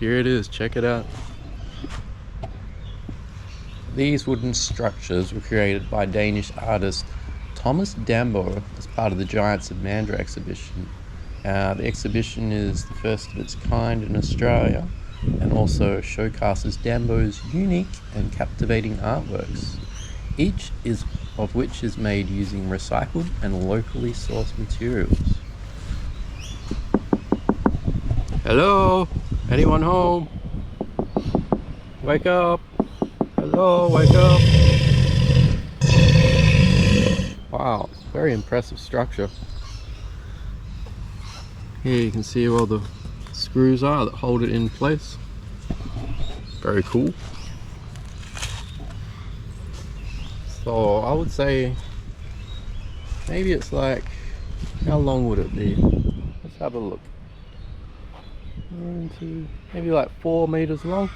Here it is, check it out. These wooden structures were created by Danish artist Thomas Dambo as part of the Giants of Mandurah exhibition. The exhibition is the first of its kind in Australia and also showcases Dambo's unique and captivating artworks, each of which is made using recycled and locally sourced materials. Hello? Anyone home? Wake up! Hello, wake up! Wow, very impressive structure. Here you can see where all the screws are that hold it in place. Very cool. So I would say maybe it's like, how long would it be? Let's have a look. 1, 2, maybe like 4 meters long.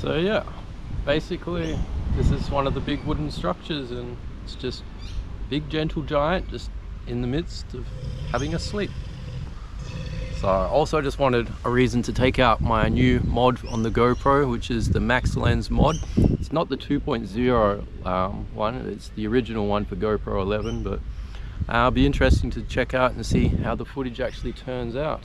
So yeah, basically this is one of the big wooden structures, and it's just big gentle giant just in the midst of having a sleep. So I also just wanted a reason to take out my new mod on the GoPro, which is the Max Lens mod. It's not the 2.0 one, it's the original one for GoPro 11, but it'll be interesting to check out and see how the footage actually turns out.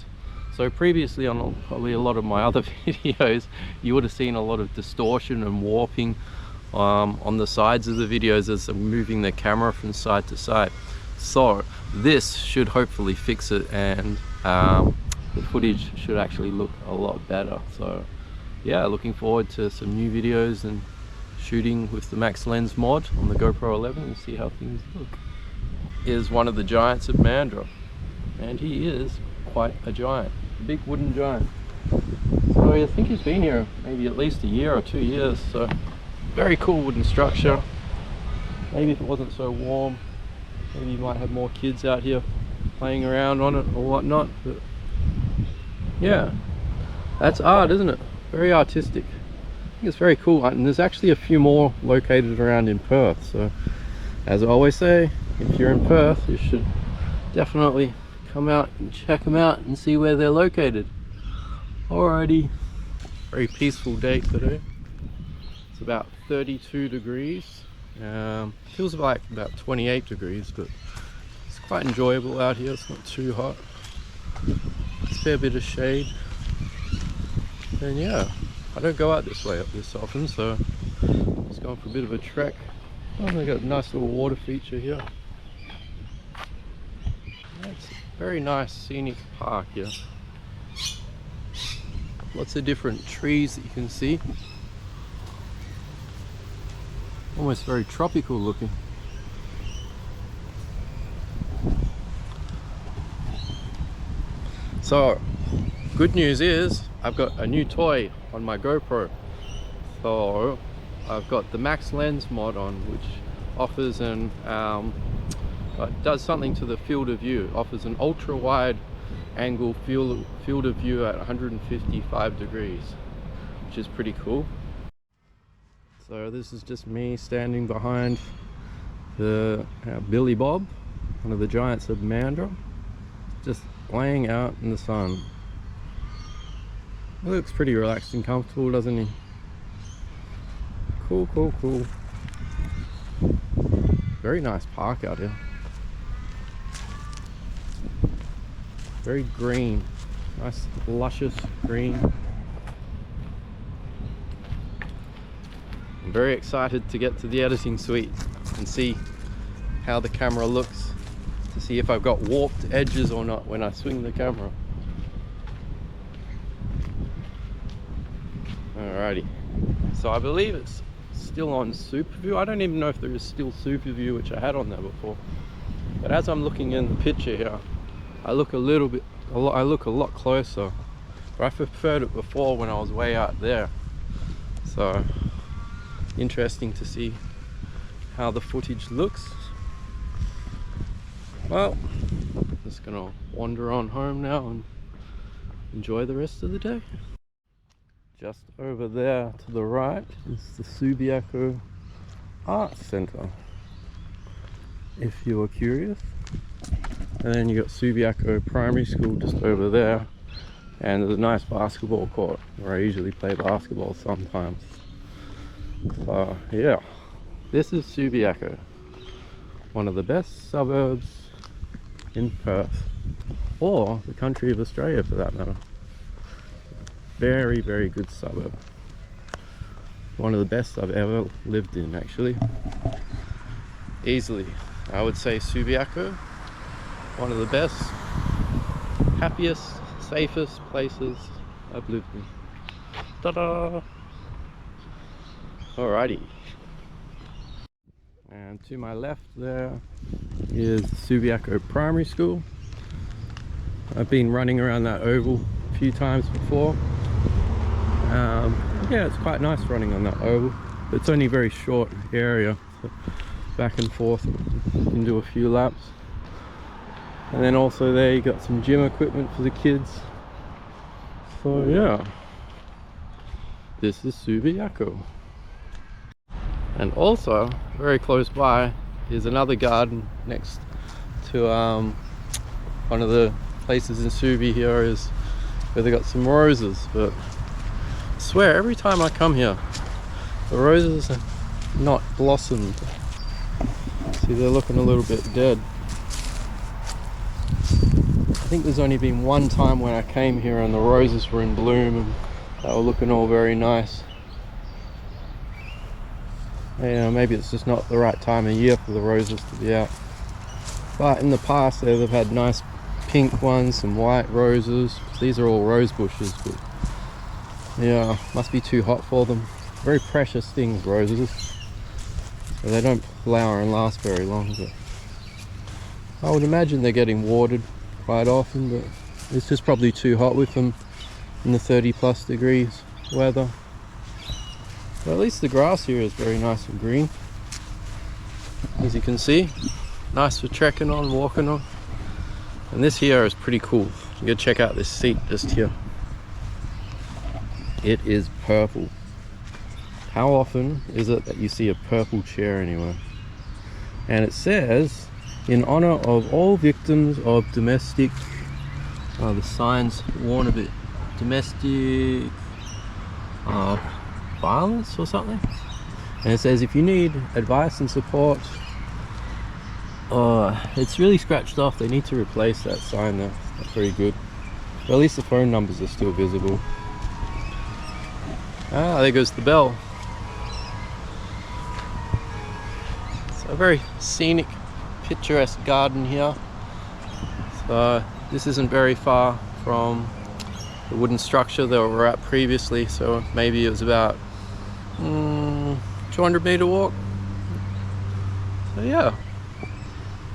So previously on probably a lot of my other videos, you would have seen a lot of distortion and warping on the sides of the videos as I'm moving the camera from side to side. So this should hopefully fix it, and the footage should actually look a lot better. So yeah, looking forward to some new videos and shooting with the Max Lens mod on the GoPro 11 and see how things look. Is one of the Giants of Mandurah, and he is quite a giant, a big wooden giant. So I think he's been here maybe at least a year or 2 years. So very cool wooden structure. Maybe if it wasn't so warm, maybe you might have more kids out here playing around on it or whatnot. But yeah, that's art, isn't it? Very artistic. I think it's very cool, and there's actually a few more located around in Perth. So as I always say, if you're in Perth, you should definitely come out and check them out and see where they're located. Alrighty, very peaceful day today. It's about 32 degrees. Feels like about 28 degrees, but it's quite enjoyable out here. It's not too hot. It's a fair bit of shade. And yeah, I don't go out this way this often, so just going for a bit of a trek. Oh, they got a nice little water feature here. It's a very nice scenic park here. Lots of different trees that you can see. Almost very tropical looking. So, good news is I've got a new toy on my GoPro. So I've got the Max Lens mod on, which offers an does something to the field of view. It offers an ultra wide angle field of view at 155 degrees, which is pretty cool. So this is just me standing behind the Billi Bob, one of the Giants of Mandurah, just laying out in the sun. He looks pretty relaxed and comfortable, doesn't he? Cool, cool, cool. Very nice park out here. Very green, nice luscious green. I'm very excited to get to the editing suite and see how the camera looks, to see if I've got warped edges or not when I swing the camera. Alrighty, so I believe it's still on super view. I don't even know if there is still super view, which I had on there before, but as I'm looking in the picture here, I look a lot closer, but I preferred it before when I was way out there. So interesting to see how the footage looks. Well, just gonna wander on home now and enjoy the rest of the day. Just over there to the right is the Subiaco Art Centre, if you are curious. And then you got Subiaco Primary School just over there. And there's a nice basketball court where I usually play basketball sometimes. So yeah, this is Subiaco, one of the best suburbs in Perth, or the country of Australia for that matter. Very, very good suburb. One of the best I've ever lived in, actually. Easily, I would say Subiaco, one of the best, happiest, safest places I've lived in. Ta-da! Alrighty. And to my left there is Subiaco Primary School. I've been running around that oval a few times before. Yeah, it's quite nice running on that oval. It's only a very short area, so back and forth you can do a few laps. And then also there you got some gym equipment for the kids. So yeah, this is Subiaco. And also very close by is another garden next to one of the places in Subi here is where they got some roses, but I swear every time I come here the roses are not blossomed. See, they're looking a little bit dead. I think there's only been one time when I came here and the roses were in bloom and they were looking all very nice. Yeah, maybe it's just not the right time of year for the roses to be out. But in the past they've had nice pink ones, some white roses. These are all rose bushes, but yeah, must be too hot for them. Very precious things, roses. So they don't flower and last very long, but I would imagine they're getting watered quite often, but it's just probably too hot with them in the 30+ degrees weather. But at least the grass here is very nice and green, as you can see. Nice for trekking on, walking on. And this here is pretty cool. You gotta check out this seat just here. It is purple. How often is it that you see a purple chair anywhere? And it says, in honor of all victims of domestic, the sign's worn a bit, domestic violence or something. And it says if you need advice and support, it's really scratched off. They need to replace that sign there. Not very good. But at least the phone numbers are still visible. Ah, there goes the bell. It's a very scenic, picturesque garden here. So this isn't very far from the wooden structure that we were at previously, so maybe it was about 200-meter walk. So yeah,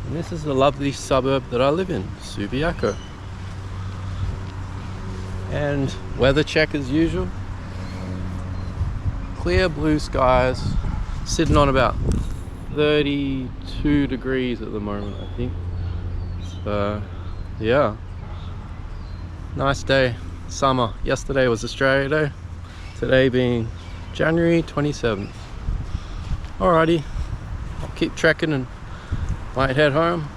and this is the lovely suburb that I live in, Subiaco. And weather check as usual. Clear blue skies, sitting on about 32 degrees at the moment, I think. So yeah, nice day, summer. Yesterday was Australia Day, today being January 27th. Alrighty, I'll keep trekking and might head home.